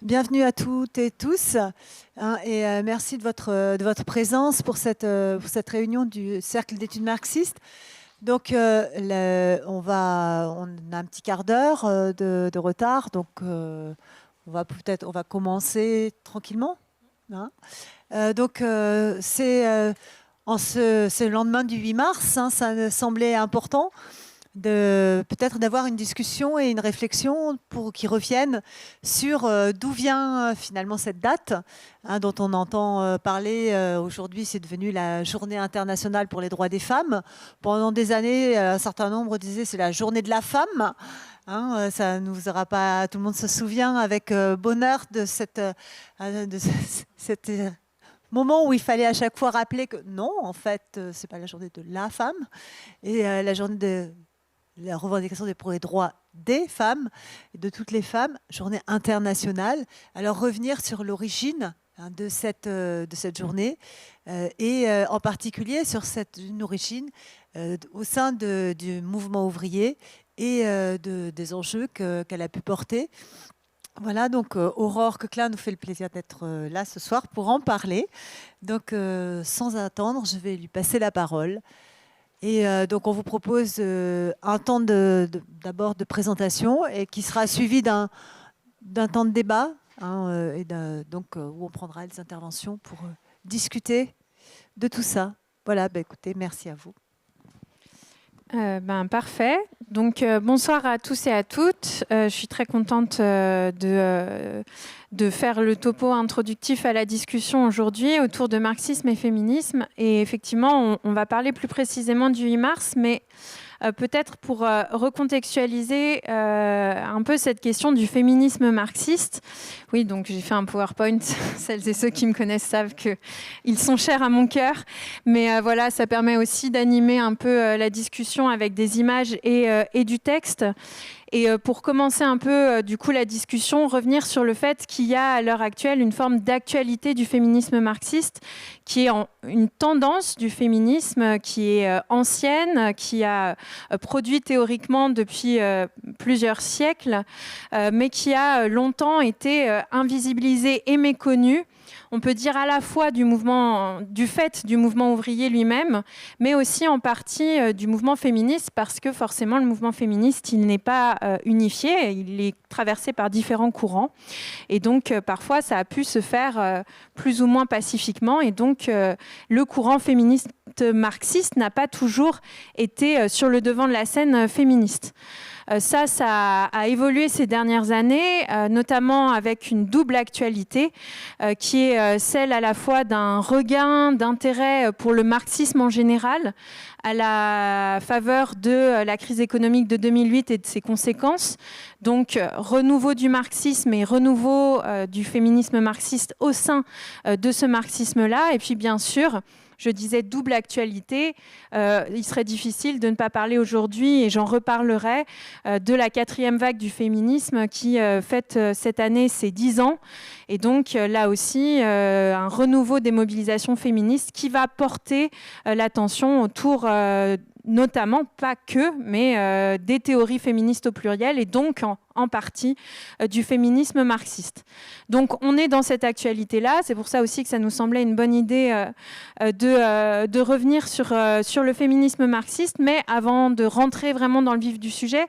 Bienvenue à toutes et tous, et merci de votre présence pour cette réunion du Cercle d'études marxistes. Donc, on a un petit quart d'heure de retard, donc on va commencer tranquillement. Donc, c'est le lendemain du 8 mars, ça semblait important peut-être d'avoir une discussion et une réflexion qui reviennent sur d'où vient finalement cette date dont on entend parler aujourd'hui. C'est devenu la Journée internationale pour les droits des femmes. Pendant des années, un certain nombre disaient c'est la journée de la femme. Ça ne vous aura pas, tout le monde se souvient avec bonheur de cette moment où il fallait à chaque fois rappeler que non, en fait, c'est pas la journée de la femme, et la journée de la revendication pour les droits des femmes, et de toutes les femmes, journée internationale. Alors revenir sur l'origine de cette journée, et en particulier sur une origine au sein du mouvement ouvrier et des enjeux qu'elle a pu porter. Voilà, donc Aurore Coquelin nous fait le plaisir d'être là ce soir pour en parler. Donc sans attendre, je vais lui passer la parole. Et donc, on vous propose un temps d'abord de présentation, et qui sera suivi d'un temps de débat, où on prendra les interventions pour discuter de tout ça. Voilà, écoutez, merci à vous. Parfait. Donc, bonsoir à tous et à toutes. Je suis très contente de faire le topo introductif à la discussion aujourd'hui autour de marxisme et féminisme. Et effectivement, on va parler plus précisément du 8 mars, mais peut-être pour recontextualiser un peu cette question du féminisme marxiste. Oui, donc j'ai fait un PowerPoint. Celles et ceux qui me connaissent savent qu'ils sont chers à mon cœur. Mais voilà, ça permet aussi d'animer un peu la discussion avec des images et du texte. Et pour commencer un peu du coup la discussion, revenir sur le fait qu'il y a à l'heure actuelle une forme d'actualité du féminisme marxiste qui est une tendance du féminisme qui est ancienne, qui a produit théoriquement depuis plusieurs siècles, mais qui a longtemps été invisibilisée et méconnue. On peut dire à la fois du fait du mouvement ouvrier lui-même, mais aussi en partie du mouvement féministe, parce que forcément le mouvement féministe, il n'est pas unifié, il est traversé par différents courants. Et donc parfois ça a pu se faire plus ou moins pacifiquement. Et donc le courant féministe marxiste n'a pas toujours été sur le devant de la scène féministe. Ça a évolué ces dernières années, notamment avec une double actualité qui est celle à la fois d'un regain d'intérêt pour le marxisme en général, à la faveur de la crise économique de 2008 et de ses conséquences. Donc, renouveau du marxisme et renouveau du féminisme marxiste au sein de ce marxisme-là. Et puis, bien sûr, je disais double actualité. Il serait difficile de ne pas parler aujourd'hui, et j'en reparlerai, de la 4e vague du féminisme qui fête cette année ses 10 ans. Et donc là aussi, un renouveau des mobilisations féministes qui va porter l'attention autour notamment, pas que, mais des théories féministes au pluriel, et donc en partie du féminisme marxiste. Donc on est dans cette actualité-là, c'est pour ça aussi que ça nous semblait une bonne idée de revenir sur le féminisme marxiste, mais avant de rentrer vraiment dans le vif du sujet,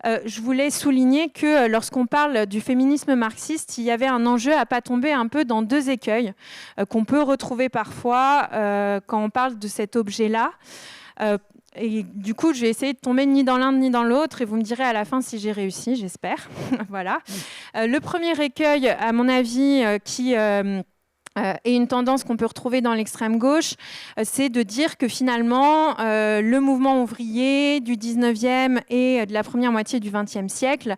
je voulais souligner que lorsqu'on parle du féminisme marxiste, il y avait un enjeu à ne pas tomber un peu dans deux écueils qu'on peut retrouver parfois quand on parle de cet objet-là. Et du coup, je vais essayer de tomber ni dans l'un ni dans l'autre, et vous me direz à la fin si j'ai réussi, j'espère. Voilà. Le premier écueil, à mon avis, qui et une tendance qu'on peut retrouver dans l'extrême gauche, c'est de dire que finalement, le mouvement ouvrier du 19e et de la première moitié du 20e siècle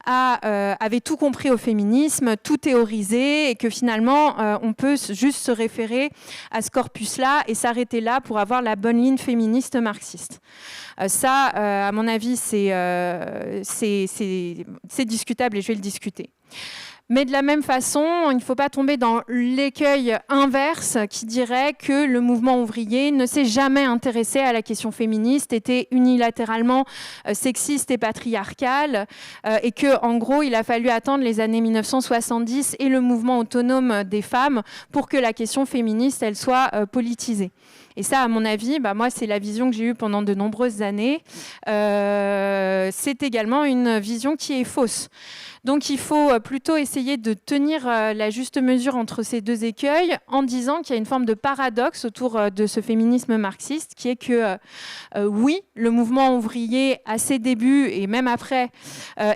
avait tout compris au féminisme, tout théorisé, et que finalement, on peut juste se référer à ce corpus-là et s'arrêter là pour avoir la bonne ligne féministe marxiste. Ça, à mon avis, c'est discutable, et je vais le discuter. Mais de la même façon, il ne faut pas tomber dans l'écueil inverse qui dirait que le mouvement ouvrier ne s'est jamais intéressé à la question féministe, était unilatéralement sexiste et patriarcal, et que, en gros, il a fallu attendre les années 1970 et le mouvement autonome des femmes pour que la question féministe, elle soit politisée. Et ça, à mon avis, moi, c'est la vision que j'ai eue pendant de nombreuses années. C'est également une vision qui est fausse. Donc, il faut plutôt essayer de tenir la juste mesure entre ces deux écueils en disant qu'il y a une forme de paradoxe autour de ce féminisme marxiste qui est que, oui, le mouvement ouvrier, à ses débuts et même après,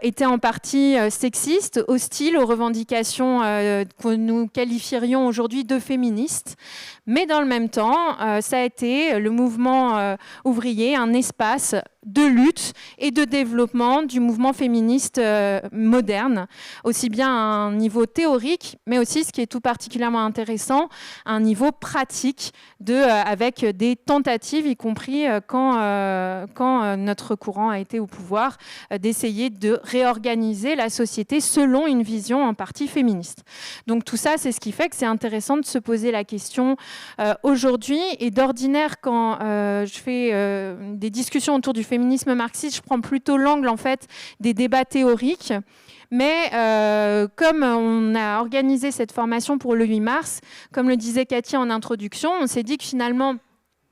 était en partie sexiste, hostile aux revendications que nous qualifierions aujourd'hui de féministes. Mais dans le même temps, ça a été le mouvement ouvrier, un espace de lutte et de développement du mouvement féministe moderne, aussi bien à un niveau théorique, mais aussi, ce qui est tout particulièrement intéressant, à un niveau pratique, avec des tentatives, y compris quand notre courant a été au pouvoir, d'essayer de réorganiser la société selon une vision en partie féministe. Donc tout ça, c'est ce qui fait que c'est intéressant de se poser la question aujourd'hui. Et d'ordinaire, quand je fais des discussions autour du féminisme marxiste, je prends plutôt l'angle en fait des débats théoriques. Mais comme on a organisé cette formation pour le 8 mars, comme le disait Cathy en introduction, on s'est dit que finalement,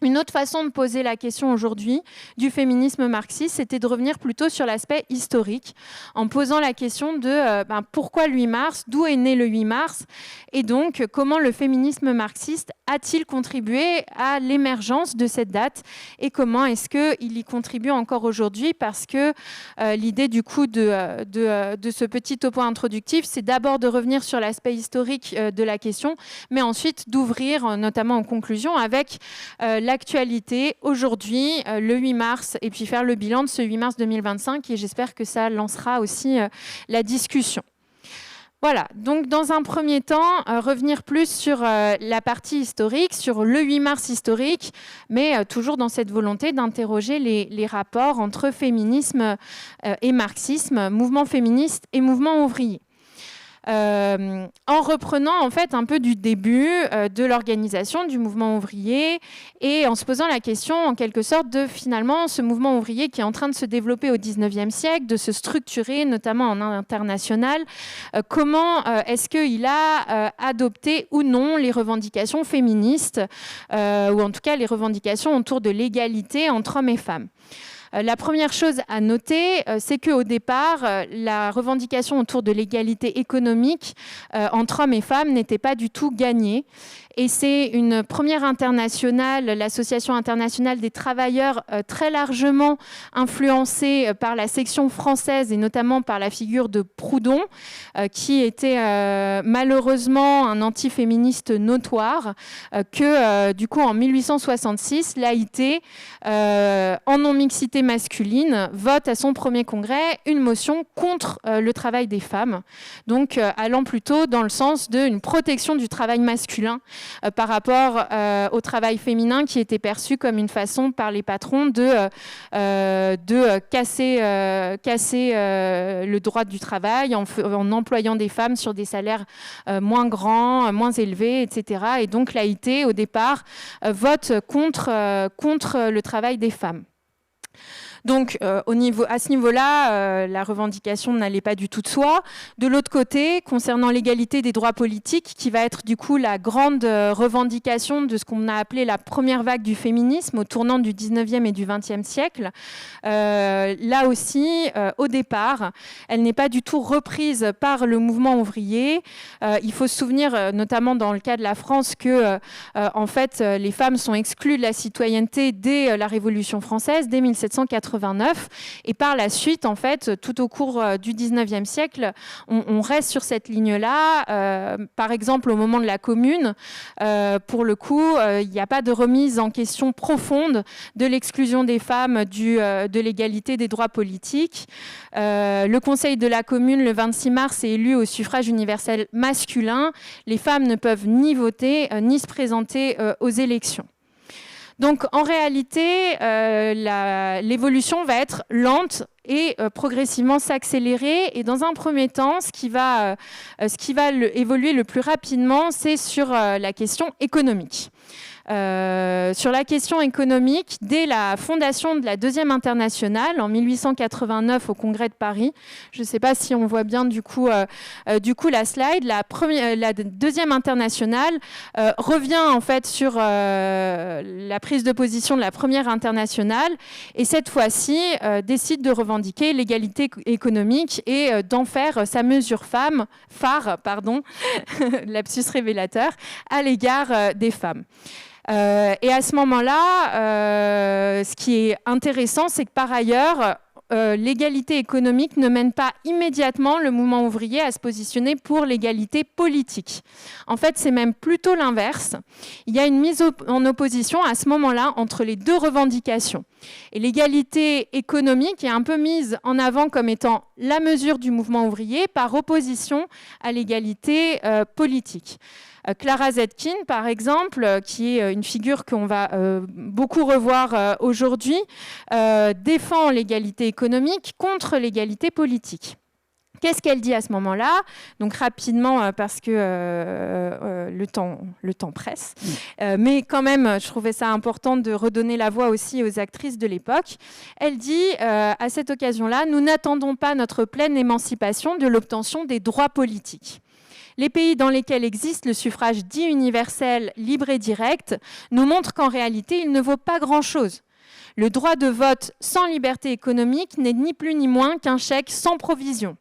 une autre façon de poser la question aujourd'hui du féminisme marxiste, c'était de revenir plutôt sur l'aspect historique, en posant la question de pourquoi le 8 mars, d'où est né le 8 mars, et donc comment le féminisme marxiste a-t-il contribué à l'émergence de cette date, et comment est-ce qu'il y contribue encore aujourd'hui, parce que l'idée du coup de ce petit topo introductif, c'est d'abord de revenir sur l'aspect historique de la question, mais ensuite d'ouvrir notamment en conclusion avec l'actualité aujourd'hui, le 8 mars, et puis faire le bilan de ce 8 mars 2025, et j'espère que ça lancera aussi la discussion. Voilà, donc dans un premier temps, revenir plus sur la partie historique, sur le 8 mars historique, mais toujours dans cette volonté d'interroger les rapports entre féminisme et marxisme, mouvement féministe et mouvement ouvrier. En reprenant en fait un peu du début de l'organisation du mouvement ouvrier et en se posant la question en quelque sorte de finalement ce mouvement ouvrier qui est en train de se développer au 19e siècle, de se structurer notamment en international, comment est-ce qu'il a adopté ou non les revendications féministes ou en tout cas les revendications autour de l'égalité entre hommes et femmes. La première chose à noter, c'est qu'au départ, la revendication autour de l'égalité économique entre hommes et femmes n'était pas du tout gagnée. Et c'est une première internationale, l'Association internationale des travailleurs, très largement influencée par la section française et notamment par la figure de Proudhon, qui était malheureusement un antiféministe notoire, que du coup en 1866, l'AIT, en non-mixité masculine, vote à son premier congrès une motion contre le travail des femmes, donc allant plutôt dans le sens d'une protection du travail masculin par rapport au travail féminin qui était perçu comme une façon par les patrons de casser le droit du travail en employant des femmes sur des salaires moins grands, moins élevés, etc. Et donc l'AIT, au départ, vote contre le travail des femmes. Donc, à ce niveau-là, la revendication n'allait pas du tout de soi. De l'autre côté, concernant l'égalité des droits politiques, qui va être du coup la grande revendication de ce qu'on a appelé la première vague du féminisme au tournant du 19e et du 20e siècle, là aussi, au départ, elle n'est pas du tout reprise par le mouvement ouvrier. Il faut se souvenir, notamment dans le cas de la France, que en fait, les femmes sont exclues de la citoyenneté dès la Révolution française, dès 1789. Et par la suite, en fait, tout au cours du 19e siècle, on reste sur cette ligne-là. Par exemple, au moment de la Commune, pour le coup, il n'y a pas de remise en question profonde de l'exclusion des femmes de l'égalité des droits politiques. Le Conseil de la Commune, le 26 mars, est élu au suffrage universel masculin. Les femmes ne peuvent ni voter, ni se présenter aux élections. Donc en réalité, l'évolution va être lente et progressivement s'accélérer. Et dans un premier temps, ce qui va évoluer le plus rapidement, c'est sur la question économique. Sur la question économique, dès la fondation de la Deuxième Internationale en 1889 au Congrès de Paris, je ne sais pas si on voit bien du coup la slide, la Deuxième Internationale revient en fait sur la prise de position de la Première Internationale et cette fois-ci décide de revendiquer l'égalité économique et d'en faire sa mesure phare, lapsus révélateur, à l'égard des femmes. Et à ce moment-là, ce qui est intéressant, c'est que par ailleurs, l'égalité économique ne mène pas immédiatement le mouvement ouvrier à se positionner pour l'égalité politique. En fait, c'est même plutôt l'inverse. Il y a une mise en opposition à ce moment-là entre les deux revendications. Et l'égalité économique est un peu mise en avant comme étant la mesure du mouvement ouvrier par opposition à l'égalité politique. Clara Zetkin, par exemple, qui est une figure qu'on va beaucoup revoir aujourd'hui, défend l'égalité économique contre l'égalité politique. Qu'est-ce qu'elle dit à ce moment-là? Donc rapidement, parce que le temps presse. Mais quand même, je trouvais ça important de redonner la voix aussi aux actrices de l'époque. Elle dit, à cette occasion-là, nous n'attendons pas notre pleine émancipation de l'obtention des droits politiques. Les pays dans lesquels existe le suffrage dit universel, libre et direct, nous montrent qu'en réalité, il ne vaut pas grand-chose. Le droit de vote sans liberté économique n'est ni plus ni moins qu'un chèque sans provision.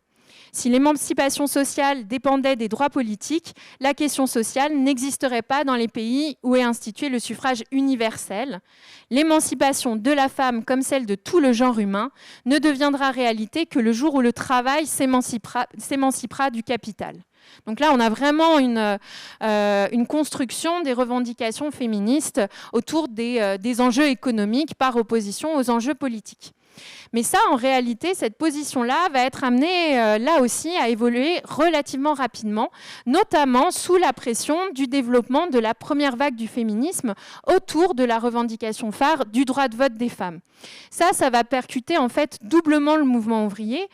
Si l'émancipation sociale dépendait des droits politiques, la question sociale n'existerait pas dans les pays où est institué le suffrage universel. L'émancipation de la femme, comme celle de tout le genre humain, ne deviendra réalité que le jour où le travail s'émancipera du capital. Donc là, on a vraiment une construction des revendications féministes autour des enjeux économiques par opposition aux enjeux politiques. Mais ça, en réalité, cette position-là va être amenée, là aussi, à évoluer relativement rapidement, notamment sous la pression du développement de la première vague du féminisme autour de la revendication phare du droit de vote des femmes. Ça va percuter en fait doublement le mouvement ouvrier.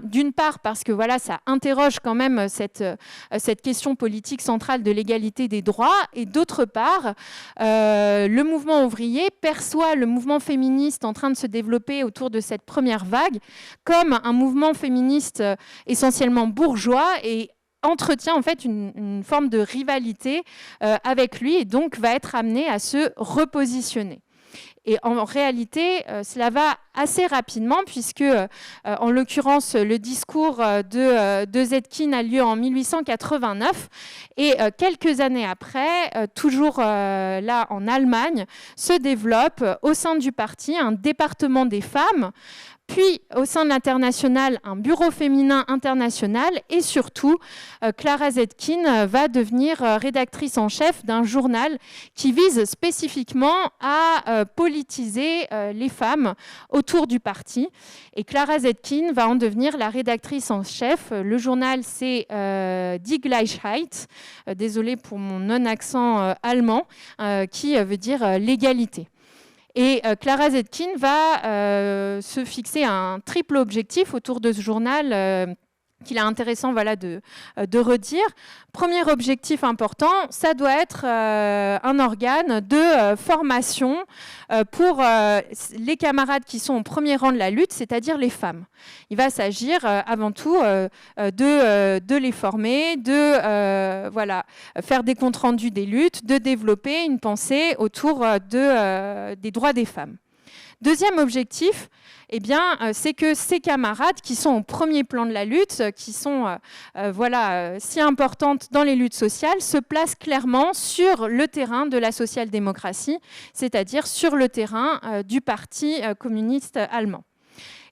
D'une part, parce que voilà, ça interroge quand même cette question politique centrale de l'égalité des droits, et d'autre part, le mouvement ouvrier perçoit le mouvement féministe en train de se développer autour de cette première vague comme un mouvement féministe essentiellement bourgeois et entretient en fait une forme de rivalité avec lui et donc va être amené à se repositionner. Et en réalité, cela va assez rapidement puisque, en l'occurrence, le discours de Zetkin a lieu en 1889 et quelques années après, toujours là en Allemagne, se développe au sein du parti un département des femmes, puis au sein de l'Internationale, un bureau féminin international et surtout, Clara Zetkin va devenir rédactrice en chef d'un journal qui vise spécifiquement à politiser les femmes autour du parti. Et Clara Zetkin va en devenir la rédactrice en chef. Le journal, c'est Die Gleichheit, désolée pour mon non-accent allemand, qui veut dire l'égalité. Et Clara Zetkin va se fixer un triple objectif autour de ce journal qu'il est intéressant de redire. Premier objectif important, ça doit être un organe de formation pour les camarades qui sont au premier rang de la lutte, c'est-à-dire les femmes. Il va s'agir avant tout de les former, de faire des comptes rendus des luttes, de développer une pensée autour des droits des femmes. Deuxième objectif, c'est que ces camarades qui sont au premier plan de la lutte, qui sont si importantes dans les luttes sociales, se placent clairement sur le terrain de la social-démocratie, c'est-à-dire sur le terrain du Parti communiste allemand.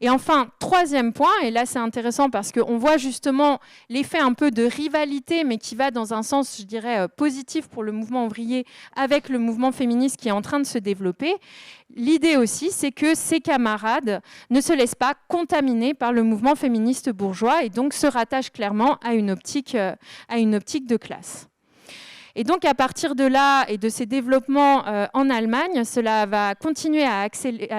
Et enfin, troisième point, et là c'est intéressant parce qu'on voit justement l'effet un peu de rivalité, mais qui va dans un sens, je dirais, positif pour le mouvement ouvrier avec le mouvement féministe qui est en train de se développer. L'idée aussi, c'est que ces camarades ne se laissent pas contaminer par le mouvement féministe bourgeois et donc se rattachent clairement à une optique de classe. Et donc, à partir de là et de ces développements en Allemagne, cela va continuer à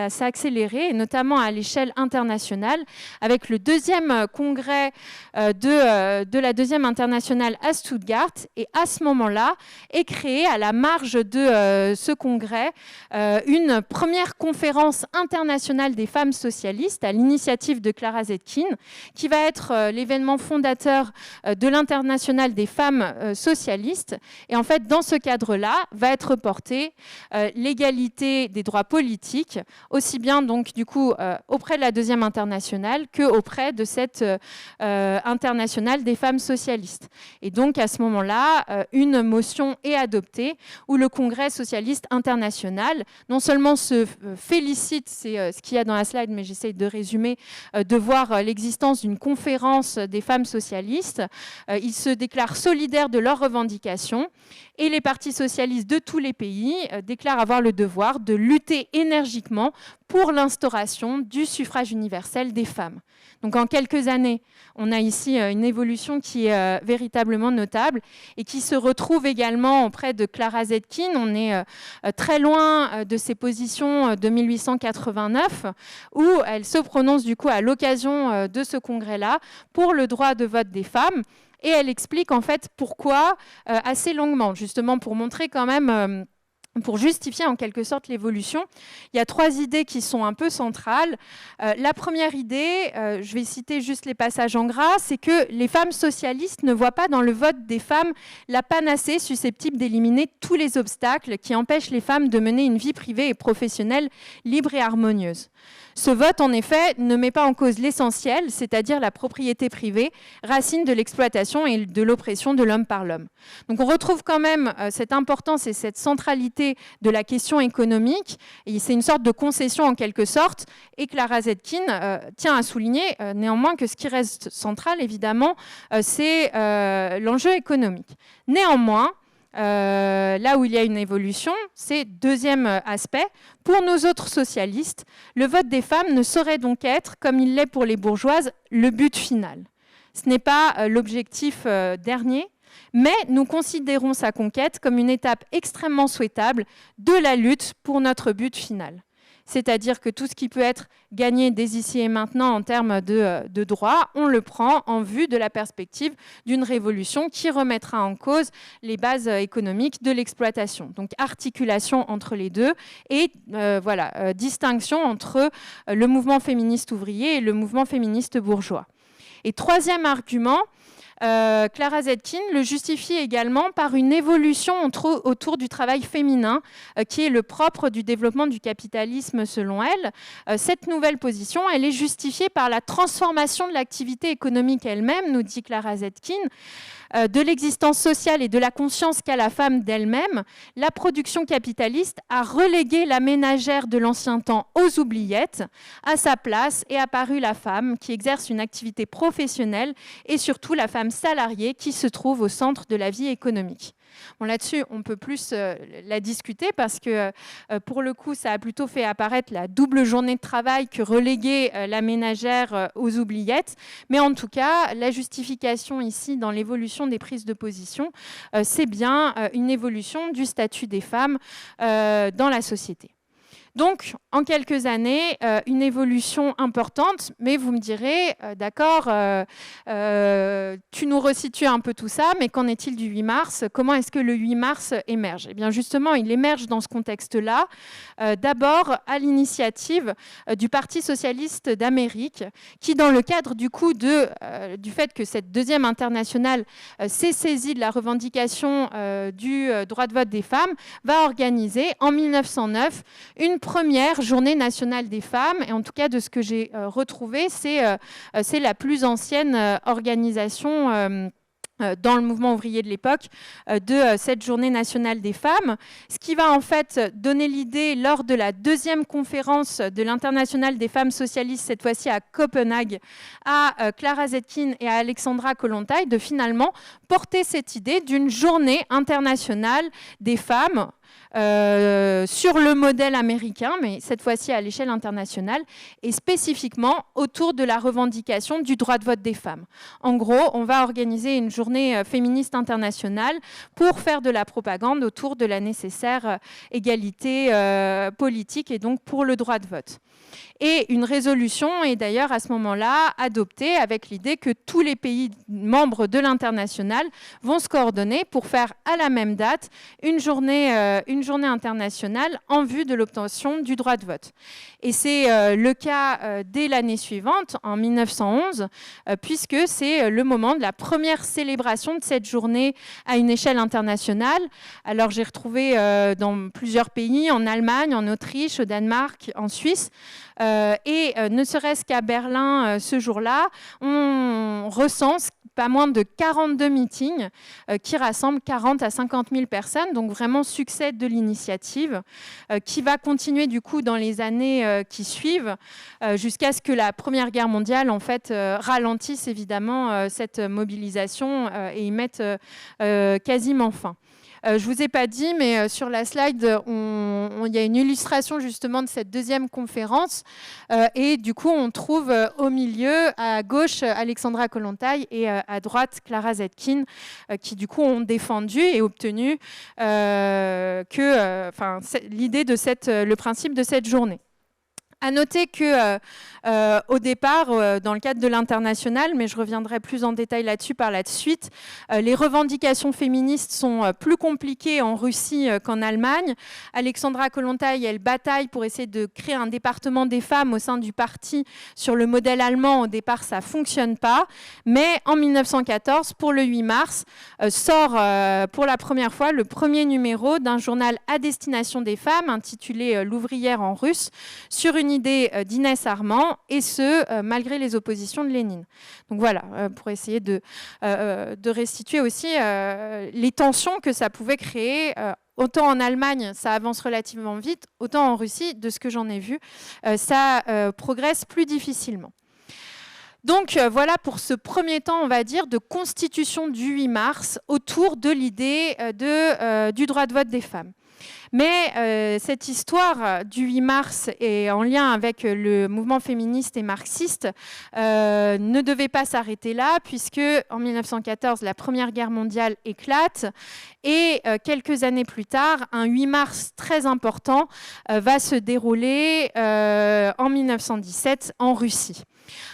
s'accélérer, et notamment à l'échelle internationale, avec le deuxième congrès de la deuxième internationale à Stuttgart. Et à ce moment-là, est créée à la marge de ce congrès une première conférence internationale des femmes socialistes à l'initiative de Clara Zetkin, qui va être l'événement fondateur de l'Internationale des femmes socialistes. Et en fait, dans ce cadre-là, va être portée l'égalité des droits politiques, aussi bien donc du coup auprès de la deuxième internationale qu'auprès de cette internationale des femmes socialistes. Et donc à ce moment-là, une motion est adoptée où le Congrès socialiste international non seulement se félicite, c'est ce qu'il y a dans la slide, mais j'essaie de résumer, de voir l'existence d'une conférence des femmes socialistes. Ils se déclarent solidaires de leurs revendications et les partis socialistes de tous les pays déclarent avoir le devoir de lutter énergiquement pour l'instauration du suffrage universel des femmes. Donc en quelques années, on a ici une évolution qui est véritablement notable et qui se retrouve également auprès de Clara Zetkin. On est très loin de ses positions de 1889 où elle se prononce du coup à l'occasion de ce congrès-là pour le droit de vote des femmes. Et elle explique en fait pourquoi assez longuement, justement pour montrer quand même... Pour justifier en quelque sorte l'évolution, il y a 3 idées qui sont un peu centrales. La première idée, je vais citer juste les passages en gras, c'est que les femmes socialistes ne voient pas dans le vote des femmes la panacée susceptible d'éliminer tous les obstacles qui empêchent les femmes de mener une vie privée et professionnelle libre et harmonieuse. Ce vote, en effet, ne met pas en cause l'essentiel, c'est-à-dire la propriété privée, racine de l'exploitation et de l'oppression de l'homme par l'homme. Donc on retrouve quand même cette importance et cette centralité de la question économique. Et c'est une sorte de concession en quelque sorte. Et Clara Zetkin tient à souligner néanmoins que ce qui reste central, évidemment, c'est l'enjeu économique. Néanmoins, là où il y a une évolution, c'est deuxième aspect. Pour nos autres socialistes, le vote des femmes ne saurait donc être, comme il l'est pour les bourgeoises, le but final. Ce n'est pas l'objectif dernier, mais nous considérons sa conquête comme une étape extrêmement souhaitable de la lutte pour notre but final. C'est-à-dire que tout ce qui peut être gagné dès ici et maintenant en termes de droits, on le prend en vue de la perspective d'une révolution qui remettra en cause les bases économiques de l'exploitation. Donc articulation entre les deux et distinction entre le mouvement féministe ouvrier et le mouvement féministe bourgeois. Et troisième argument, Clara Zetkin le justifie également par une évolution autour du travail féminin qui est le propre du développement du capitalisme selon elle. Cette nouvelle position, elle est justifiée par la transformation de l'activité économique elle-même, nous dit Clara Zetkin, de l'existence sociale et de la conscience qu'a la femme d'elle-même. La production capitaliste a relégué la ménagère de l'ancien temps aux oubliettes. À sa place est apparue la femme qui exerce une activité professionnelle et surtout la femme salariée qui se trouve au centre de la vie économique. Bon, là-dessus, on peut plus la discuter parce que, pour le coup, ça a plutôt fait apparaître la double journée de travail que reléguer la ménagère aux oubliettes. Mais en tout cas, la justification ici dans l'évolution des prises de position, c'est bien une évolution du statut des femmes dans la société. Donc, en quelques années, une évolution importante, mais vous me direz, d'accord, tu nous resitues un peu tout ça, mais qu'en est-il du 8 mars ? Comment est-ce que le 8 mars émerge ? Eh bien, justement, il émerge dans ce contexte-là, d'abord à l'initiative du Parti socialiste d'Amérique, qui, dans le cadre du coup du fait que cette deuxième internationale s'est saisie de la revendication du droit de vote des femmes, va organiser en 1909 une première journée nationale des femmes, et en tout cas de ce que j'ai retrouvé, c'est la plus ancienne organisation dans le mouvement ouvrier de l'époque de cette journée nationale des femmes, ce qui va en fait donner l'idée lors de la deuxième conférence de l'Internationale des femmes socialistes, cette fois-ci à Copenhague, à Clara Zetkin et à Alexandra Kollontai, de finalement porter cette idée d'une journée internationale des femmes sur le modèle américain, mais cette fois-ci à l'échelle internationale, et spécifiquement autour de la revendication du droit de vote des femmes. En gros, on va organiser une journée féministe internationale pour faire de la propagande autour de la nécessaire égalité politique et donc pour le droit de vote. Et une résolution est d'ailleurs à ce moment-là adoptée avec l'idée que tous les pays membres de l'international vont se coordonner pour faire à la même date une journée internationale en vue de l'obtention du droit de vote. Et c'est le cas dès l'année suivante, en 1911, puisque c'est le moment de la première célébration de cette journée à une échelle internationale. Alors j'ai retrouvé dans plusieurs pays, en Allemagne, en Autriche, au Danemark, en Suisse, et ne serait-ce qu'à Berlin ce jour-là, on recense pas moins de 42 meetings qui rassemblent 40 à 50 000 personnes, donc vraiment succès de l'initiative qui va continuer du coup dans les années qui suivent jusqu'à ce que la Première Guerre mondiale en fait ralentisse évidemment cette mobilisation et y mette quasiment fin. Je ne vous ai pas dit, mais sur la slide, il y a une illustration justement de cette deuxième conférence. Et du coup, on trouve au milieu, à gauche, Alexandra Kollontai et à droite, Clara Zetkin, qui du coup ont défendu et obtenu l'idée de le principe de cette journée. À noter que au départ, dans le cadre de l'international, mais je reviendrai plus en détail là-dessus par la suite, les revendications féministes sont plus compliquées en Russie qu'en Allemagne. Alexandra Kollontai, elle bataille pour essayer de créer un département des femmes au sein du parti sur le modèle allemand. Au départ, ça ne fonctionne pas. Mais en 1914, pour le 8 mars, sort pour la première fois le premier numéro d'un journal à destination des femmes intitulé « L'ouvrière en russe » sur une idée d'Inès Armand, et ce, malgré les oppositions de Lénine. Donc voilà, pour essayer de restituer aussi les tensions que ça pouvait créer. Autant en Allemagne, ça avance relativement vite, autant en Russie, de ce que j'en ai vu, ça progresse plus difficilement. Donc voilà pour ce premier temps, on va dire, de constitution du 8 mars autour de l'idée du droit de vote des femmes. Mais cette histoire du 8 mars est en lien avec le mouvement féministe et marxiste ne devait pas s'arrêter là, puisque en 1914, la Première Guerre mondiale éclate et quelques années plus tard, un 8 mars très important va se dérouler en 1917 en Russie.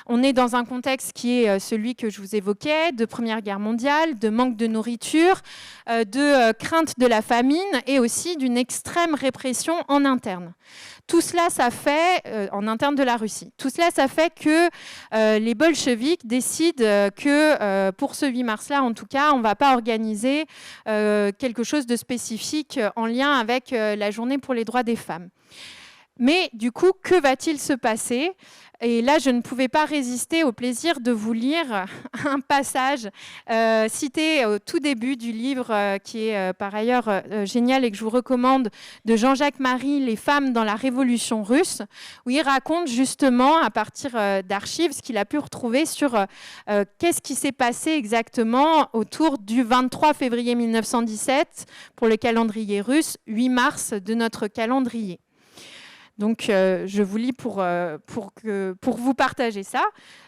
On est dans un contexte qui est celui que je vous évoquais, de Première Guerre mondiale, de manque de nourriture, de crainte de la famine et aussi d'une extrême répression en interne. Tout cela, ça fait, en interne de la Russie, tout cela, ça fait que les bolcheviks décident que pour ce 8 mars-là, en tout cas, on ne va pas organiser quelque chose de spécifique en lien avec la journée pour les droits des femmes. Mais du coup, que va-t-il se passer ? Et là, je ne pouvais pas résister au plaisir de vous lire un passage cité au tout début du livre, qui est par ailleurs génial et que je vous recommande, de Jean-Jacques Marie, « Les femmes dans la Révolution russe », où il raconte justement, à partir d'archives, ce qu'il a pu retrouver sur qu'est-ce qui s'est passé exactement autour du 23 février 1917 pour le calendrier russe, 8 mars de notre calendrier. Donc, je vous lis pour vous partager ça.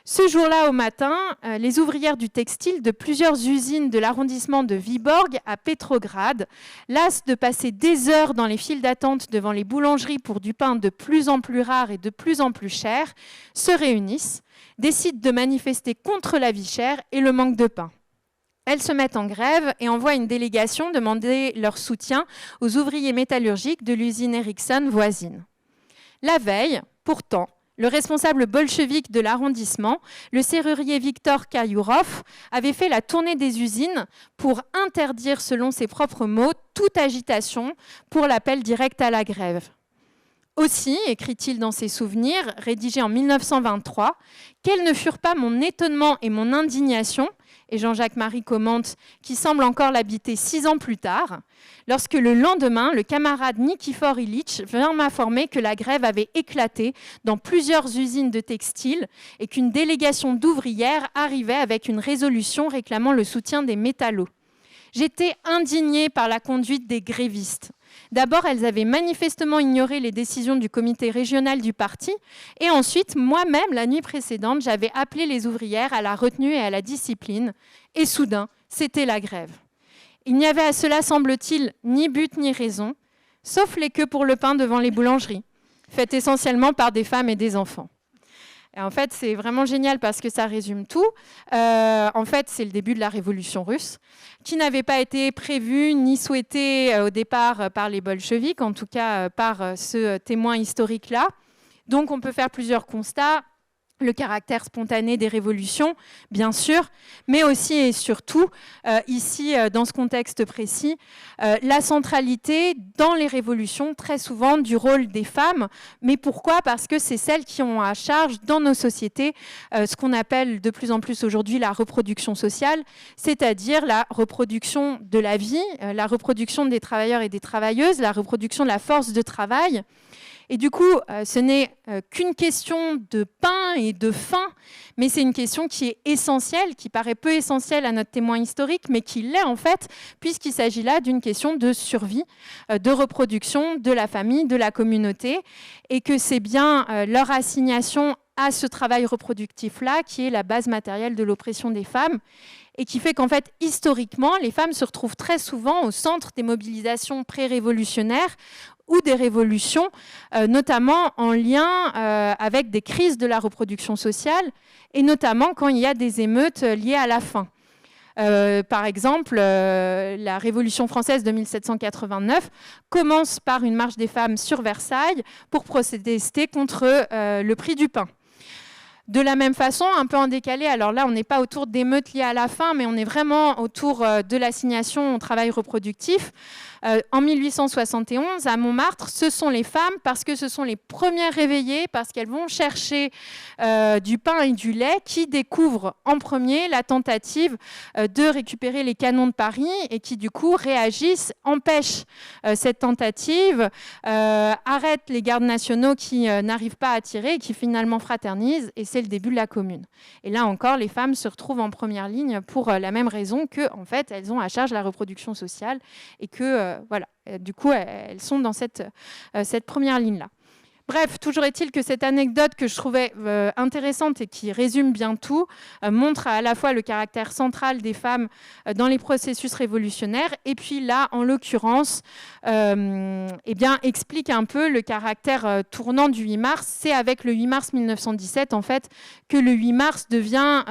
Ce jour-là, au matin, les ouvrières du textile de plusieurs usines de l'arrondissement de Vyborg à Petrograd, lasses de passer des heures dans les files d'attente devant les boulangeries pour du pain de plus en plus rare et de plus en plus cher, se réunissent, décident de manifester contre la vie chère et le manque de pain. Elles se mettent en grève et envoient une délégation demander leur soutien aux ouvriers métallurgiques de l'usine Ericsson voisine. La veille, pourtant, le responsable bolchevique de l'arrondissement, le serrurier Viktor Kayourov, avait fait la tournée des usines pour interdire, selon ses propres mots, toute agitation pour l'appel direct à la grève. Aussi, écrit-il dans ses souvenirs, rédigés en 1923, quels ne furent pas mon étonnement et mon indignation, et Jean-Jacques Marie commente, qui semble encore l'habiter 6 ans plus tard, lorsque le lendemain, le camarade Nikifor Ilitch vint m'informer que la grève avait éclaté dans plusieurs usines de textiles et qu'une délégation d'ouvrières arrivait avec une résolution réclamant le soutien des métallos. J'étais indignée par la conduite des grévistes. D'abord, elles avaient manifestement ignoré les décisions du comité régional du parti. Et ensuite, moi-même, la nuit précédente, j'avais appelé les ouvrières à la retenue et à la discipline. Et soudain, c'était la grève. Il n'y avait à cela, semble-t-il, ni but ni raison, sauf les queues pour le pain devant les boulangeries, faites essentiellement par des femmes et des enfants. Et en fait, c'est vraiment génial parce que ça résume tout. En fait, c'est le début de la révolution russe, qui n'avait pas été prévue ni souhaitée au départ par les bolcheviks, en tout cas par ce témoin historique-là. Donc, on peut faire plusieurs constats. Le caractère spontané des révolutions, bien sûr, mais aussi et surtout, ici, dans ce contexte précis, la centralité dans les révolutions, très souvent, du rôle des femmes. Mais pourquoi ? Parce que c'est celles qui ont à charge, dans nos sociétés, ce qu'on appelle de plus en plus aujourd'hui la reproduction sociale, c'est-à-dire la reproduction de la vie, la reproduction des travailleurs et des travailleuses, la reproduction de la force de travail. Et du coup, ce n'est qu'une question de pain et de faim, mais c'est une question qui est essentielle, qui paraît peu essentielle à notre témoin historique, mais qui l'est en fait, puisqu'il s'agit là d'une question de survie, de reproduction de la famille, de la communauté, et que c'est bien leur assignation à ce travail reproductif-là qui est la base matérielle de l'oppression des femmes, et qui fait qu'en fait, historiquement, les femmes se retrouvent très souvent au centre des mobilisations pré-révolutionnaires, ou des révolutions, notamment en lien avec des crises de la reproduction sociale, et notamment quand il y a des émeutes liées à la faim. Par exemple, la Révolution française de 1789 commence par une marche des femmes sur Versailles pour protester contre le prix du pain. De la même façon, un peu en décalé, alors là on n'est pas autour d'émeutes liées à la faim, mais on est vraiment autour de l'assignation au travail reproductif. En 1871, à Montmartre, ce sont les femmes, parce que ce sont les premières réveillées, parce qu'elles vont chercher du pain et du lait, qui découvrent en premier la tentative de récupérer les canons de Paris et qui du coup réagissent, empêchent cette tentative, arrêtent les gardes nationaux qui n'arrivent pas à tirer et qui finalement fraternisent, et c'est le début de la Commune. Et là encore, les femmes se retrouvent en première ligne pour la même raison que, en fait, elles ont à charge la reproduction sociale et que voilà, du coup, elles sont dans cette première ligne-là. Bref, toujours est-il que cette anecdote que je trouvais intéressante et qui résume bien tout, montre à la fois le caractère central des femmes dans les processus révolutionnaires et puis là, en l'occurrence, eh bien, explique un peu le caractère tournant du 8 mars. C'est avec le 8 mars 1917, en fait, que le 8 mars devient...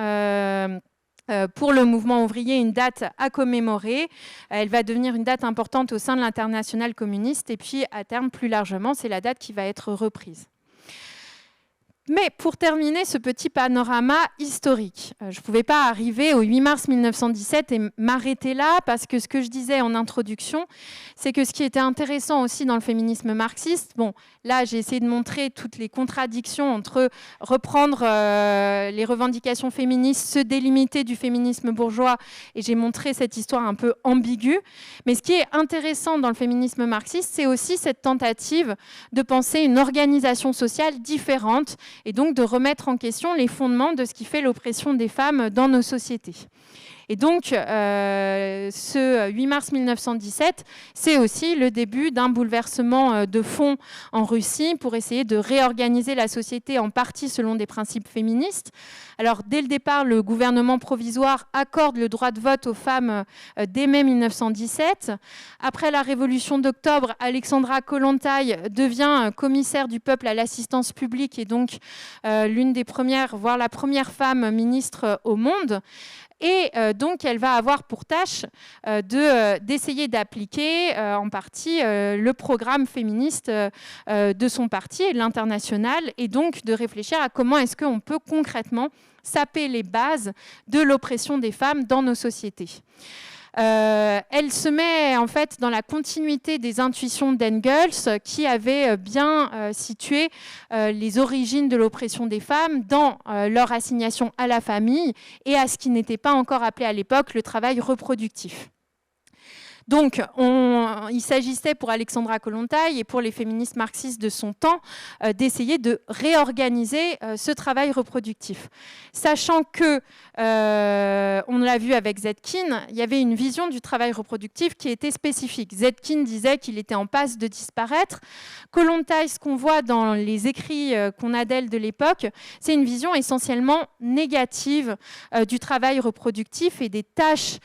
pour le mouvement ouvrier, une date à commémorer. Elle va devenir une date importante au sein de l'internationale communiste et puis, à terme, plus largement, c'est la date qui va être reprise. Mais pour terminer ce petit panorama historique, je ne pouvais pas arriver au 8 mars 1917 et m'arrêter là parce que ce que je disais en introduction, c'est que ce qui était intéressant aussi dans le féminisme marxiste, bon, là j'ai essayé de montrer toutes les contradictions entre reprendre les revendications féministes, se délimiter du féminisme bourgeois, et j'ai montré cette histoire un peu ambiguë. Mais ce qui est intéressant dans le féminisme marxiste, c'est aussi cette tentative de penser une organisation sociale différente et donc de remettre en question les fondements de ce qui fait l'oppression des femmes dans nos sociétés. Et donc, ce 8 mars 1917, c'est aussi le début d'un bouleversement de fond en Russie pour essayer de réorganiser la société en partie selon des principes féministes. Alors, dès le départ, le gouvernement provisoire accorde le droit de vote aux femmes dès mai 1917. Après la Révolution d'octobre, Alexandra Kollontai devient commissaire du peuple à l'assistance publique et donc l'une des premières, voire la première femme ministre au monde. Et donc, elle va avoir pour tâche d'essayer d'appliquer en partie le programme féministe de son parti et de l'Internationale, et donc de réfléchir à comment est-ce qu'on peut concrètement saper les bases de l'oppression des femmes dans nos sociétés. Elle se met en fait dans la continuité des intuitions d'Engels qui avait bien situé les origines de l'oppression des femmes dans leur assignation à la famille et à ce qui n'était pas encore appelé à l'époque le travail reproductif. Donc, il s'agissait pour Alexandra Kollontai et pour les féministes marxistes de son temps d'essayer de réorganiser ce travail reproductif. Sachant que, on l'a vu avec Zetkin, il y avait une vision du travail reproductif qui était spécifique. Zetkin disait qu'il était en passe de disparaître. Kollontai, ce qu'on voit dans les écrits qu'on a d'elle de l'époque, c'est une vision essentiellement négative du travail reproductif et des tâches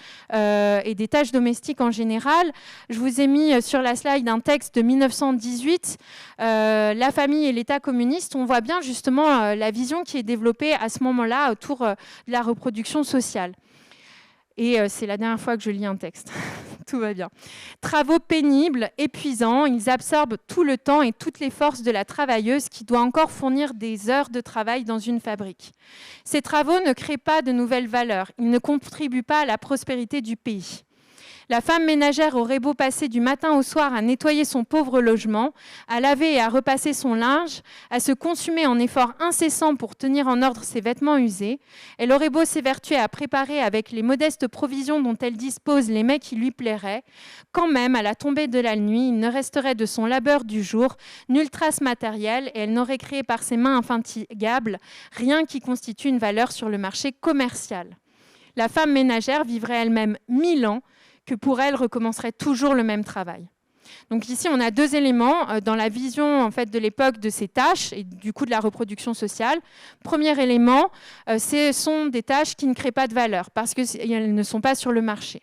domestiques en général. Je vous ai mis sur la slide un texte de 1918, La famille et l'État communiste. On voit bien justement la vision qui est développée à ce moment-là autour de la reproduction sociale. Et c'est la dernière fois que je lis un texte. Tout va bien. Travaux pénibles, épuisants, ils absorbent tout le temps et toutes les forces de la travailleuse qui doit encore fournir des heures de travail dans une fabrique. Ces travaux ne créent pas de nouvelles valeurs, ils ne contribuent pas à la prospérité du pays. La femme ménagère aurait beau passer du matin au soir à nettoyer son pauvre logement, à laver et à repasser son linge, à se consumer en efforts incessants pour tenir en ordre ses vêtements usés. Elle aurait beau s'évertuer à préparer avec les modestes provisions dont elle dispose les mets qui lui plairaient. Quand même, à la tombée de la nuit, il ne resterait de son labeur du jour nulle trace matérielle et elle n'aurait créé par ses mains infatigables rien qui constitue une valeur sur le marché commercial. La femme ménagère vivrait elle-même 1000 ans, que pour elle recommencerait toujours le même travail. Donc ici, on a deux éléments dans la vision en fait, de l'époque de ces tâches et du coup de la reproduction sociale. Premier élément, ce sont des tâches qui ne créent pas de valeur parce qu'elles ne sont pas sur le marché.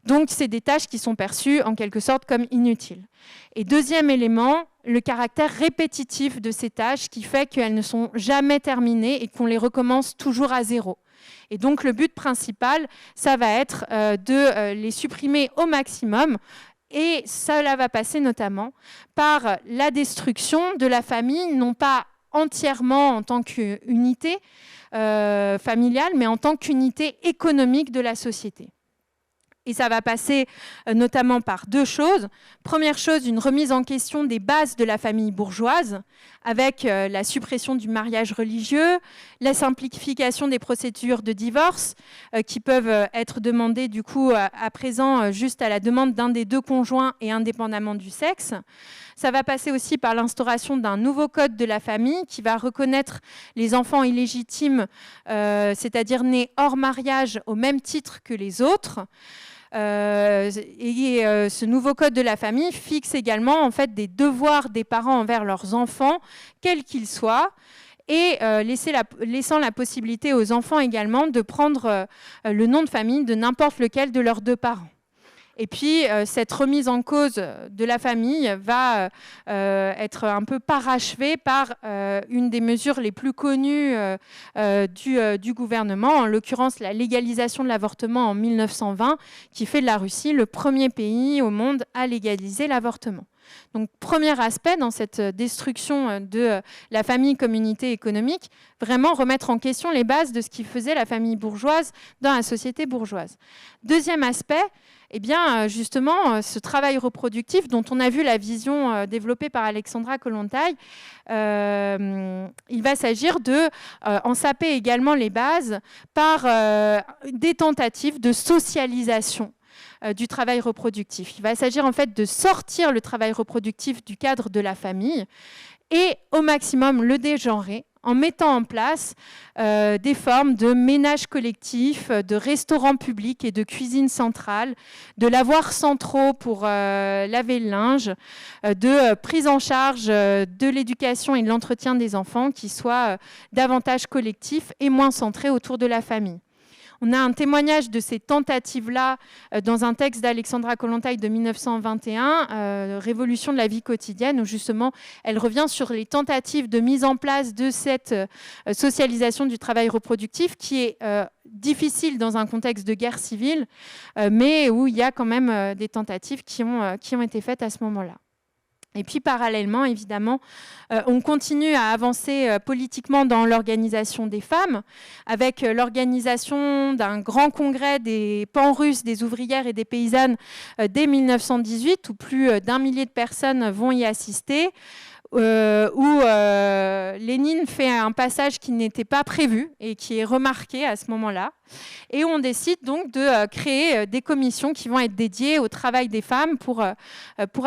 Donc, c'est des tâches qui sont perçues en quelque sorte comme inutiles. Et deuxième élément, le caractère répétitif de ces tâches qui fait qu'elles ne sont jamais terminées et qu'on les recommence toujours à zéro. Et donc, le but principal, ça va être de les supprimer au maximum. Et cela va passer notamment par la destruction de la famille, non pas entièrement en tant qu'unité familiale, mais en tant qu'unité économique de la société. Et ça va passer notamment par deux choses. Première chose, une remise en question des bases de la famille bourgeoise, avec la suppression du mariage religieux, la simplification des procédures de divorce, qui peuvent être demandées du coup à présent juste à la demande d'un des deux conjoints et indépendamment du sexe. Ça va passer aussi par l'instauration d'un nouveau code de la famille qui va reconnaître les enfants illégitimes, c'est-à-dire nés hors mariage au même titre que les autres. Ce nouveau code de la famille fixe également en fait, des devoirs des parents envers leurs enfants, quels qu'ils soient, et laissant la possibilité aux enfants également de prendre le nom de famille de n'importe lequel de leurs deux parents. Et puis, cette remise en cause de la famille va être un peu parachevée par une des mesures les plus connues du gouvernement, en l'occurrence la légalisation de l'avortement en 1920, qui fait de la Russie le premier pays au monde à légaliser l'avortement. Donc, premier aspect dans cette destruction de la famille communauté économique, vraiment remettre en question les bases de ce qui faisait la famille bourgeoise dans la société bourgeoise. Deuxième aspect, eh bien, justement, ce travail reproductif dont on a vu la vision développée par Alexandra Kollontai, il va s'agir de en saper également les bases par des tentatives de socialisation du travail reproductif. Il va s'agir en fait de sortir le travail reproductif du cadre de la famille et au maximum le dégenrer en mettant en place des formes de ménage collectif, de restaurants publics et de cuisine centrale, de lavoirs centraux pour laver le linge, de prise en charge de l'éducation et de l'entretien des enfants qui soient davantage collectifs et moins centrés autour de la famille. On a un témoignage de ces tentatives-là dans un texte d'Alexandra Kollontai de 1921, Révolution de la vie quotidienne, où justement elle revient sur les tentatives de mise en place de cette socialisation du travail reproductif qui est difficile dans un contexte de guerre civile, mais où il y a quand même des tentatives qui ont été faites à ce moment-là. Et puis parallèlement, évidemment, on continue à avancer politiquement dans l'organisation des femmes, avec l'organisation d'un grand congrès des pans russes, des ouvrières et des paysannes dès 1918, où plus d'1 millier de personnes vont y assister, où les Lénine fait un passage qui n'était pas prévu et qui est remarqué à ce moment-là. Et on décide donc de créer des commissions qui vont être dédiées au travail des femmes pour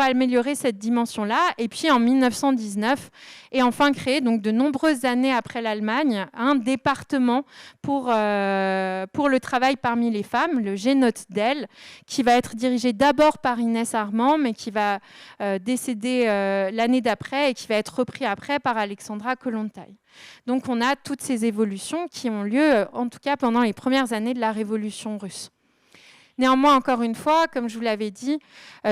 améliorer cette dimension-là. Et puis en 1919 est enfin créé, donc de nombreuses années après l'Allemagne, un département pour le travail parmi les femmes, le Genotdel, qui va être dirigé d'abord par Inès Armand, mais qui va décéder l'année d'après et qui va être repris après par Alexandra Kollontai. Donc on a toutes ces évolutions qui ont lieu, en tout cas pendant les premières années de la Révolution russe. Néanmoins, encore une fois, comme je vous l'avais dit,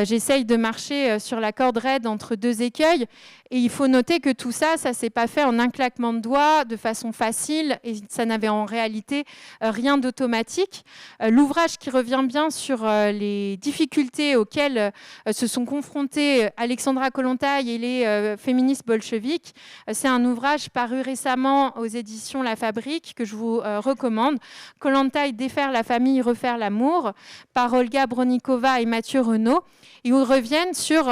j'essaye de marcher sur la corde raide entre deux écueils. Et il faut noter que tout ça, ça ne s'est pas fait en un claquement de doigts, de façon facile, et ça n'avait en réalité rien d'automatique. L'ouvrage qui revient bien sur les difficultés auxquelles se sont confrontées Alexandra Kollontai et les féministes bolcheviques, c'est un ouvrage paru récemment aux éditions La Fabrique que je vous recommande. Kollontai, défaire la famille, refaire l'amour, par Olga Bronikova et Mathieu Renaud, et où ils reviennent sur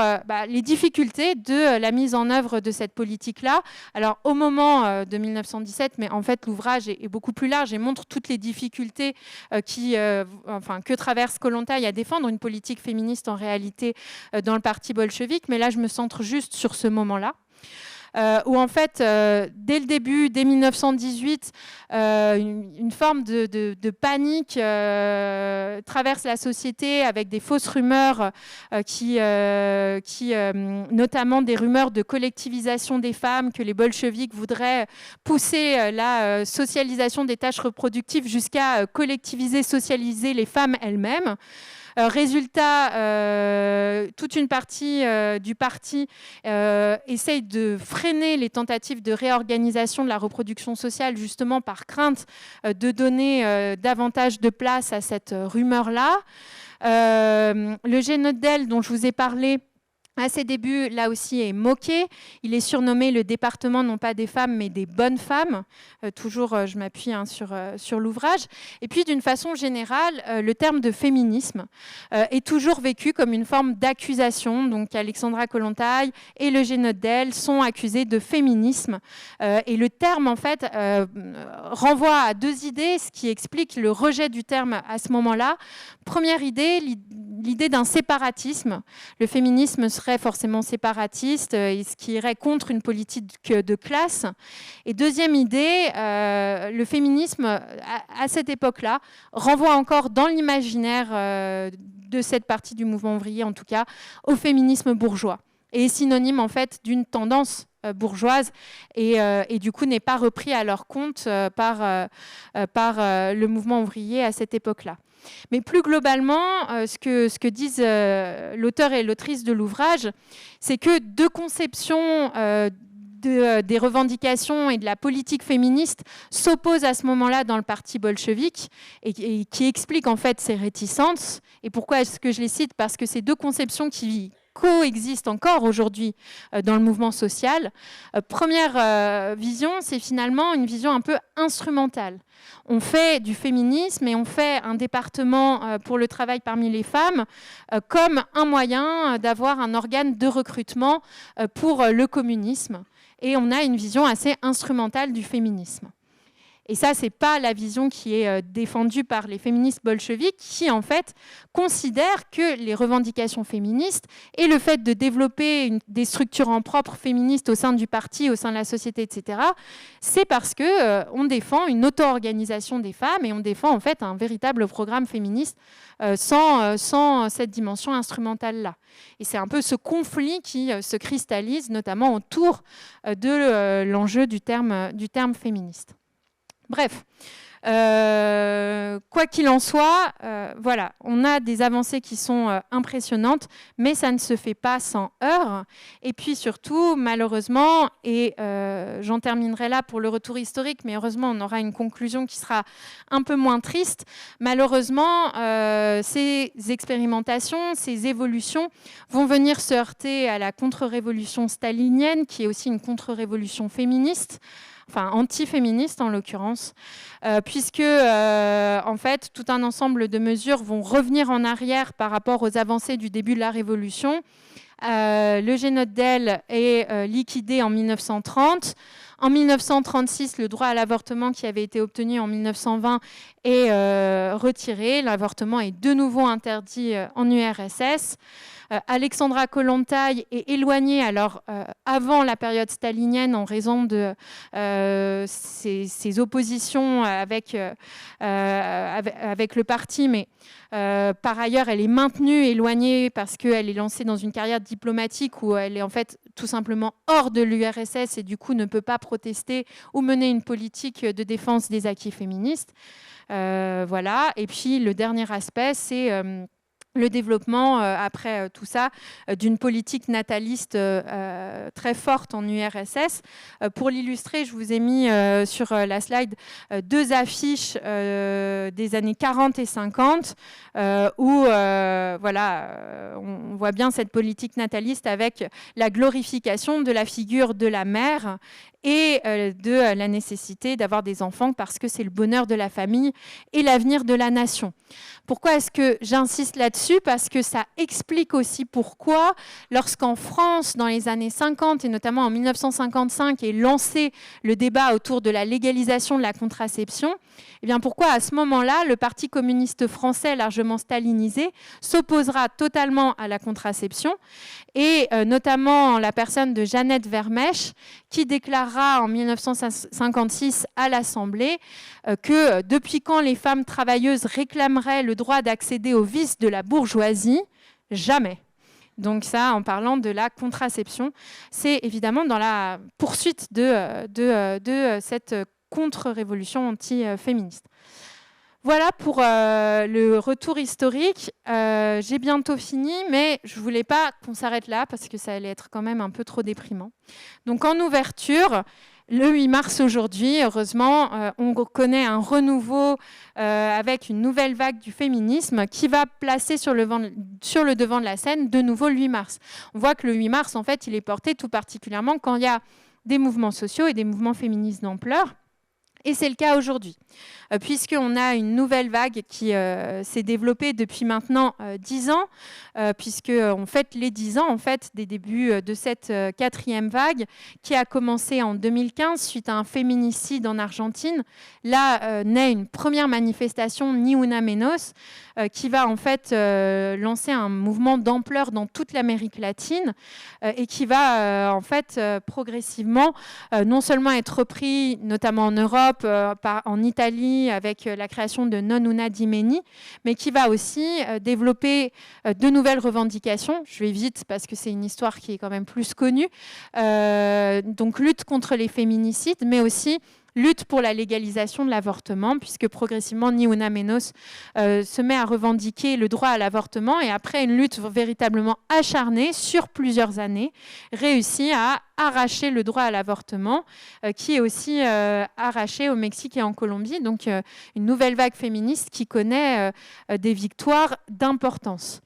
les difficultés de la mise en œuvre de cette politique-là. Alors, au moment de 1917, mais en fait, l'ouvrage est beaucoup plus large et montre toutes les difficultés que traverse Kollontai à défendre une politique féministe en réalité dans le parti bolchevique. Mais là, je me centre juste sur ce moment-là. Où en fait, dès le début, dès 1918, une forme de panique traverse la société avec des fausses rumeurs notamment des rumeurs de collectivisation des femmes, que les bolcheviks voudraient pousser la socialisation des tâches reproductives jusqu'à collectiviser, socialiser les femmes elles-mêmes. Résultat, toute une partie du parti essaye de freiner les tentatives de réorganisation de la reproduction sociale, justement par crainte de donner davantage de place à cette rumeur-là. Le Genotdel dont je vous ai parlé à ses débuts, là aussi, est moqué. Il est surnommé le département, non pas des femmes, mais des bonnes femmes. Toujours, je m'appuie sur l'ouvrage. Et puis, d'une façon générale, le terme de féminisme est toujours vécu comme une forme d'accusation. Donc, Alexandra Kollontai et le Genotdel sont accusés de féminisme. Et le terme, en fait, renvoie à deux idées, ce qui explique le rejet du terme à ce moment-là. Première idée, l'idée d'un séparatisme. Le féminisme serait forcément séparatiste, ce qui irait contre une politique de classe. Et deuxième idée, le féminisme, à cette époque-là, renvoie encore dans l'imaginaire de cette partie du mouvement ouvrier, en tout cas, au féminisme bourgeois. Et est synonyme, en fait, d'une tendance bourgeoise et du coup n'est pas repris à leur compte par le mouvement ouvrier à cette époque-là. Mais plus globalement, ce que disent l'auteur et l'autrice de l'ouvrage, c'est que deux conceptions des revendications et de la politique féministe s'opposent à ce moment-là dans le parti bolchevique et qui expliquent en fait ces réticences. Et pourquoi est-ce que je les cite ? Parce que ces deux conceptions qui coexistent encore aujourd'hui dans le mouvement social. Première vision, c'est finalement une vision un peu instrumentale. On fait du féminisme et on fait un département pour le travail parmi les femmes comme un moyen d'avoir un organe de recrutement pour le communisme. Et on a une vision assez instrumentale du féminisme. Et ça, ce n'est pas la vision qui est défendue par les féministes bolcheviques qui, en fait, considèrent que les revendications féministes et le fait de développer des structures en propre féministes au sein du parti, au sein de la société, etc., c'est parce qu'on défend une auto-organisation des femmes et on défend, en fait, un véritable programme féministe sans cette dimension instrumentale-là. Et c'est un peu ce conflit qui se cristallise, notamment autour de l'enjeu du terme féministe. Bref, quoi qu'il en soit, voilà, on a des avancées qui sont impressionnantes, mais ça ne se fait pas sans heurts. Et puis surtout, malheureusement, et j'en terminerai là pour le retour historique, mais heureusement, on aura une conclusion qui sera un peu moins triste. Malheureusement, ces expérimentations, ces évolutions vont venir se heurter à la contre-révolution stalinienne, qui est aussi une contre-révolution féministe, enfin anti-féministe en l'occurrence, puisque en fait tout un ensemble de mesures vont revenir en arrière par rapport aux avancées du début de la Révolution, Le génode d'Elle est liquidé en 1930. En 1936, le droit à l'avortement qui avait été obtenu en 1920 est retiré. L'avortement est de nouveau interdit en URSS. Alexandra Kollontai est éloignée avant la période stalinienne en raison de ses oppositions avec le parti, mais par ailleurs, elle est maintenue éloignée parce qu'elle est lancée dans une carrière diplomatique où elle est en fait tout simplement hors de l'URSS et du coup ne peut pas protester ou mener une politique de défense des acquis féministes. Voilà. Et puis le dernier aspect, c'est le développement, après tout ça, d'une politique nataliste très forte en URSS. Pour l'illustrer, je vous ai mis sur la slide 2 affiches des années 40 et 50 où on voit bien cette politique nataliste avec la glorification de la figure de la mère et de la nécessité d'avoir des enfants parce que c'est le bonheur de la famille et l'avenir de la nation. Pourquoi est-ce que j'insiste là-dessus? Parce que ça explique aussi pourquoi, lorsqu'en France, dans les années 50 et notamment en 1955, est lancé le débat autour de la légalisation de la contraception, eh bien pourquoi à ce moment-là, le Parti communiste français, largement stalinisé, s'opposera totalement à la contraception, et notamment la personne de Jeannette Vermèche, qui déclarera en 1956 à l'Assemblée que depuis quand les femmes travailleuses réclameraient le droit d'accéder aux vices de la bourgeoisie? Jamais. Donc ça, en parlant de la contraception, c'est évidemment dans la poursuite de cette contre-révolution anti-féministe. Voilà pour le retour historique. J'ai bientôt fini, mais je ne voulais pas qu'on s'arrête là parce que ça allait être quand même un peu trop déprimant. Donc en ouverture, le 8 mars aujourd'hui, heureusement, on connaît un renouveau avec une nouvelle vague du féminisme qui va placer sur le devant de la scène de nouveau le 8 mars. On voit que le 8 mars, en fait, il est porté tout particulièrement quand il y a des mouvements sociaux et des mouvements féministes d'ampleur. Et c'est le cas aujourd'hui, puisqu'on a une nouvelle vague qui s'est développée depuis maintenant 10 ans, puisqu'on fête les 10 ans en fait, des débuts de cette 4e vague, qui a commencé en 2015 suite à un féminicide en Argentine. Là naît une première manifestation, Ni Una Menos, qui va en fait lancer un mouvement d'ampleur dans toute l'Amérique latine et qui va en fait progressivement non seulement être repris, notamment en Europe, en Italie avec la création de Non Una di Meni, mais qui va aussi développer de nouvelles revendications. Je vais vite parce que c'est une histoire qui est quand même plus connue. Donc lutte contre les féminicides, mais aussi lutte pour la légalisation de l'avortement, puisque progressivement Ni Una Menos se met à revendiquer le droit à l'avortement et après une lutte véritablement acharnée sur plusieurs années, réussit à arracher le droit à l'avortement, qui est aussi arraché au Mexique et en Colombie. Donc une nouvelle vague féministe qui connaît des victoires d'importance.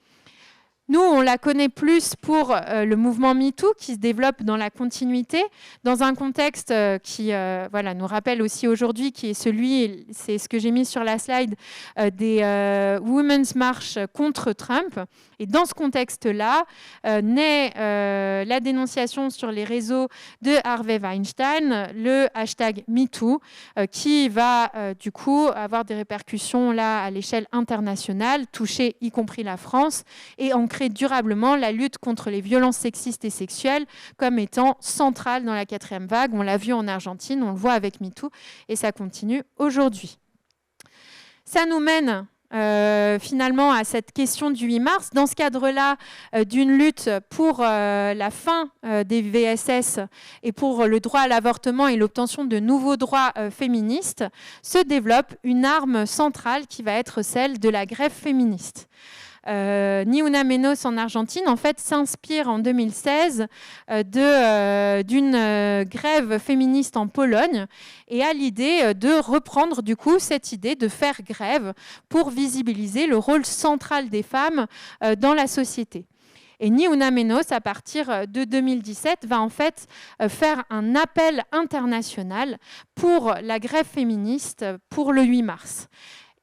Nous, on la connaît plus pour le mouvement MeToo qui se développe dans la continuité, dans un contexte qui nous rappelle aussi aujourd'hui, qui est c'est ce que j'ai mis sur la slide, des Women's March contre Trump. Et dans ce contexte-là, naît la dénonciation sur les réseaux de Harvey Weinstein, le hashtag MeToo, qui va du coup avoir des répercussions là à l'échelle internationale, toucher y compris la France, et ancrer durablement la lutte contre les violences sexistes et sexuelles comme étant centrale dans la 4e vague. On l'a vu en Argentine, on le voit avec MeToo, et ça continue aujourd'hui. Ça nous mène finalement à cette question du 8 mars, dans ce cadre-là d'une lutte pour la fin des VSS et pour le droit à l'avortement et l'obtention de nouveaux droits féministes, se développe une arme centrale qui va être celle de la grève féministe. Ni Una Menos en Argentine, en fait, s'inspire en 2016 d'une grève féministe en Pologne et a l'idée de reprendre du coup cette idée de faire grève pour visibiliser le rôle central des femmes dans la société. Et Ni Una Menos, à partir de 2017, va en fait faire un appel international pour la grève féministe pour le 8 mars.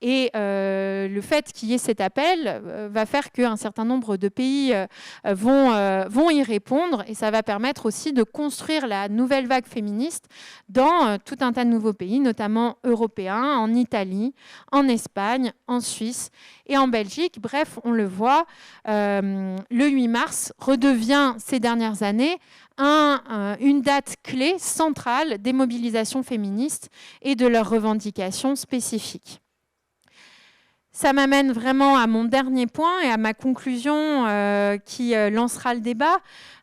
Et le fait qu'il y ait cet appel va faire qu'un certain nombre de pays vont y répondre, et ça va permettre aussi de construire la nouvelle vague féministe dans tout un tas de nouveaux pays, notamment européens, en Italie, en Espagne, en Suisse et en Belgique. Bref, on le voit, le 8 mars redevient ces dernières années une date clé centrale des mobilisations féministes et de leurs revendications spécifiques. Ça m'amène vraiment à mon dernier point et à ma conclusion qui lancera le débat.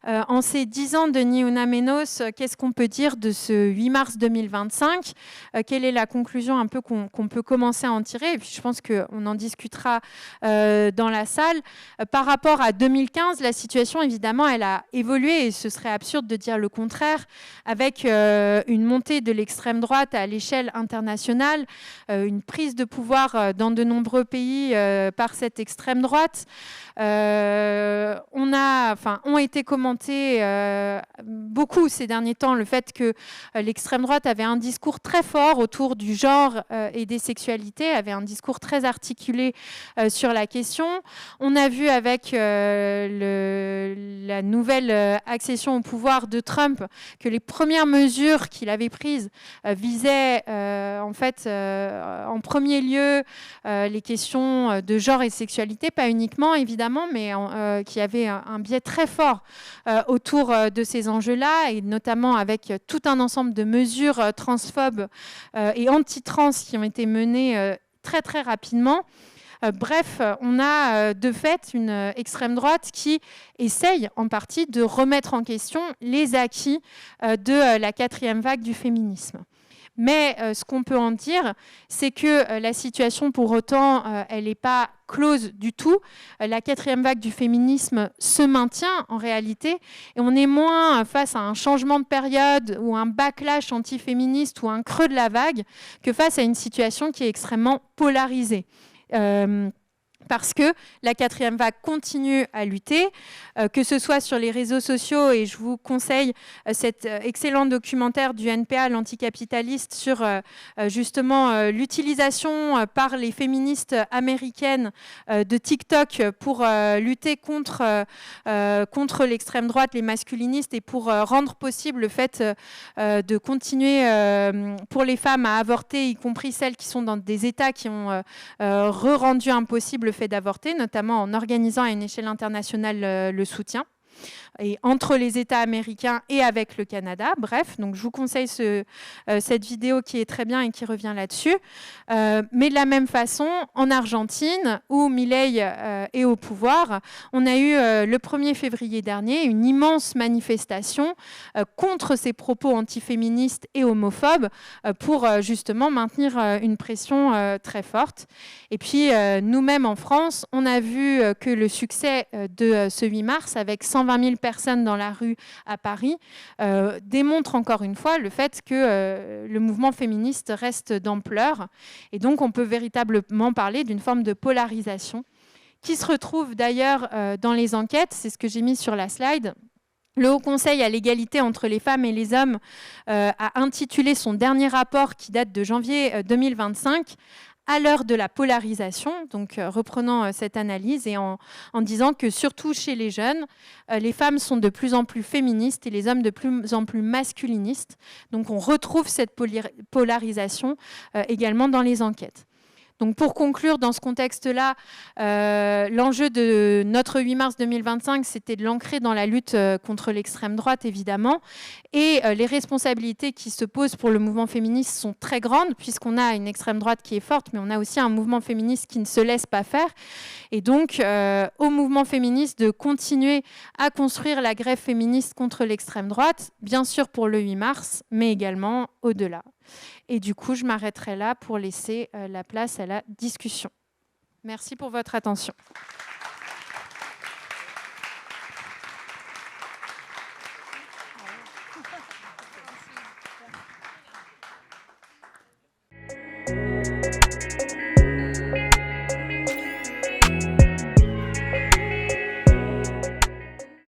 En ces 10 ans de Ni Una Menos, qu'est-ce qu'on peut dire de ce 8 mars 2025 ? Quelle est la conclusion un peu qu'on peut commencer à en tirer ? Et puis je pense qu'on en discutera dans la salle. Par rapport à 2015, la situation, évidemment, elle a évolué et ce serait absurde de dire le contraire, avec une montée de l'extrême droite à l'échelle internationale, une prise de pouvoir dans de nombreux pays par cette extrême droite. Ont été commentés beaucoup ces derniers temps le fait que l'extrême droite avait un discours très fort autour du genre et des sexualités, avait un discours très articulé sur la question. On a vu avec la nouvelle accession au pouvoir de Trump que les premières mesures qu'il avait prises visaient en premier lieu les questions de genre et de sexualité, pas uniquement évidemment, mais qui avait un biais très fort autour de ces enjeux-là, et notamment avec tout un ensemble de mesures transphobes et anti-trans qui ont été menées très très rapidement. Bref, on a de fait une extrême droite qui essaye en partie de remettre en question les acquis de la 4e vague du féminisme. Mais ce qu'on peut en dire, c'est que la situation, pour autant, elle n'est pas close du tout. La 4e vague du féminisme se maintient en réalité, et on est moins face à un changement de période ou un backlash antiféministe ou un creux de la vague que face à une situation qui est extrêmement polarisée. Parce que la 4e vague continue à lutter, que ce soit sur les réseaux sociaux, et je vous conseille cet excellent documentaire du NPA, l'anticapitaliste, sur justement l'utilisation par les féministes américaines de TikTok pour lutter contre l'extrême droite, les masculinistes, et pour rendre possible le fait de continuer pour les femmes à avorter, y compris celles qui sont dans des États qui ont rendu impossible le fait d'avorter, notamment en organisant à une échelle internationale le soutien, et entre les États américains et avec le Canada. Bref, donc je vous conseille cette vidéo qui est très bien et qui revient là-dessus. Mais de la même façon, en Argentine, où Milei est au pouvoir, on a eu le 1er février dernier une immense manifestation contre ces propos antiféministes et homophobes pour justement maintenir une pression très forte. Et puis, nous-mêmes en France, on a vu que le succès de ce 8 mars, avec 120 000 personnes dans la rue à Paris, démontre encore une fois le fait que le mouvement féministe reste d'ampleur. Et donc, on peut véritablement parler d'une forme de polarisation qui se retrouve d'ailleurs dans les enquêtes. C'est ce que j'ai mis sur la slide. Le Haut Conseil à l'égalité entre les femmes et les hommes a intitulé son dernier rapport, qui date de janvier 2025, à l'heure de la polarisation, donc reprenant cette analyse et en disant que surtout chez les jeunes, les femmes sont de plus en plus féministes et les hommes de plus en plus masculinistes. Donc on retrouve cette polarisation également dans les enquêtes. Donc pour conclure, dans ce contexte-là, l'enjeu de notre 8 mars 2025, c'était de l'ancrer dans la lutte contre l'extrême droite, évidemment. Et les responsabilités qui se posent pour le mouvement féministe sont très grandes, puisqu'on a une extrême droite qui est forte, mais on a aussi un mouvement féministe qui ne se laisse pas faire. Et donc, au mouvement féministe de continuer à construire la grève féministe contre l'extrême droite, bien sûr pour le 8 mars, mais également au-delà. Et du coup, je m'arrêterai là pour laisser la place à la discussion. Merci pour votre attention. Merci.